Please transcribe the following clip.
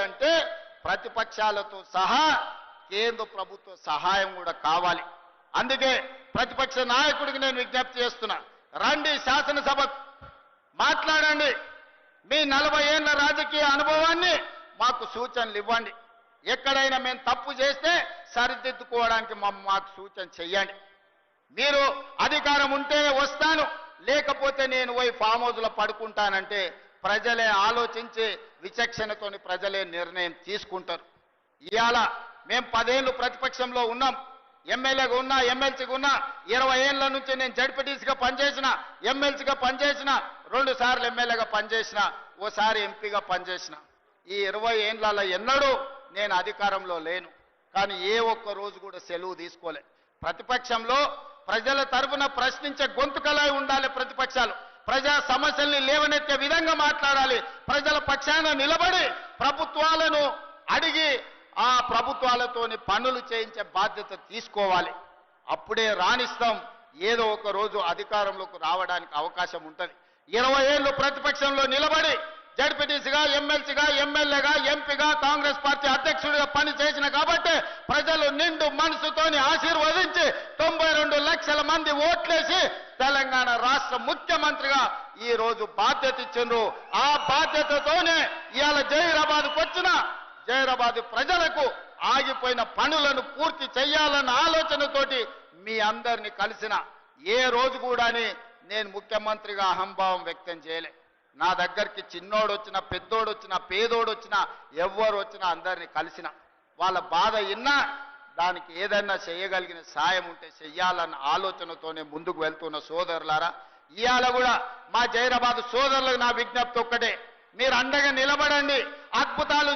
అంటే ప్రతిపక్షాలతో సహా కేంద్ర ప్రభుత్వ సహాయం కూడా కావాలి. అందుకే ప్రతిపక్ష నాయకుడికి నేను విజ్ఞప్తి చేస్తున్నా, రండి శాసనసభకు మాట్లాడండి, మీ 40 ఏళ్ల రాజకీయ అనుభవాన్ని మాకు సూచనలు ఇవ్వండి, ఎక్కడైనా మేము తప్పు చేస్తే సరిదిద్దుకోవడానికి మాకు సూచన చెయ్యండి. మీరు అధికారం ఉంటే వస్తాను, లేకపోతే నేను పోయి ఫామ్ హౌస్లో పడుకుంటానంటే ప్రజలే ఆలోచించి విచక్షణతోని ప్రజలే నిర్ణయం తీసుకుంటారు. ఇవాళ మేము 10 ఏళ్ళు ప్రతిపక్షంలో ఉన్నాం, ఎమ్మెల్యేగా ఉన్నా, ఎమ్మెల్సీగా ఉన్నా, 20 ఏళ్ల నుంచి నేను జడ్పీటీసీగా పనిచేసిన, ఎమ్మెల్సీగా పనిచేసిన, 2 సార్లు ఎమ్మెల్యేగా పనిచేసిన, ఓసారి ఎంపీగా పనిచేసిన. ఈ 20 ఏళ్లలో ఎన్నడూ నేను అధికారంలో లేను, కానీ ఏ ఒక్క రోజు కూడా సెలవు తీసుకోలే. ప్రతిపక్షంలో ప్రజల తరఫున ప్రశ్నించే గొంతుకలై ఉండాలి. ప్రతిపక్షాలు ప్రజా సమస్యల్ని లేవనెత్తే విధంగా మాట్లాడాలి. ప్రజల పక్షాన నిలబడి ప్రభుత్వాలను అడిగి ఆ ప్రభుత్వాలతోని పనులు చేయించే బాధ్యత తీసుకోవాలి. అప్పుడే రాణిస్తాం, ఏదో ఒక రోజు అధికారంలోకి రావడానికి అవకాశం ఉంటుంది. 20 ఏళ్ళు ప్రతిపక్షంలో నిలబడి జడ్పీటీసీగా, ఎమ్మెల్సీగా, ఎమ్మెల్యేగా, ఎంపీగా, కాంగ్రెస్ పార్టీ అధ్యక్షుడిగా పనిచేసిన కాబట్టి ప్రజలు నిండు మనసుతోని ఆశీర్వదించి 92 లక్షల మంది ఓట్లేసి తెలంగాణ రాష్ట్ర ముఖ్యమంత్రిగా ఈ రోజు బాధ్యత ఇచ్చిండ్రు. ఆ బాధ్యతతోనే ఇవాళ జహీరాబాద్కు వచ్చిన జహీరాబాద్ ప్రజలకు ఆగిపోయిన పనులను పూర్తి చేయాలన్న ఆలోచనతోటి మీ అందరినీ కలిసిన. ఏ రోజు కూడా నేను ముఖ్యమంత్రిగా అహంభావం వ్యక్తం చేయలే. నా దగ్గరికి చిన్నోడు వచ్చినా, పెద్దోడు వచ్చినా, పేదోడు వచ్చినా, ఎవ్వరు వచ్చినా అందరినీ కలిసిన. వాళ్ళ బాధ విన్నా దానికి ఏదైనా చేయగలిగిన సాయం ఉంటే చెయ్యాలన్న ఆలోచనతోనే ముందుకు వెళ్తున్న సోదరులారా, ఇవాళ కూడా మా జహీరాబాద్ సోదరులకు నా విజ్ఞప్తి ఒక్కటే, మీరు అండగా నిలబడండి, అద్భుతాలు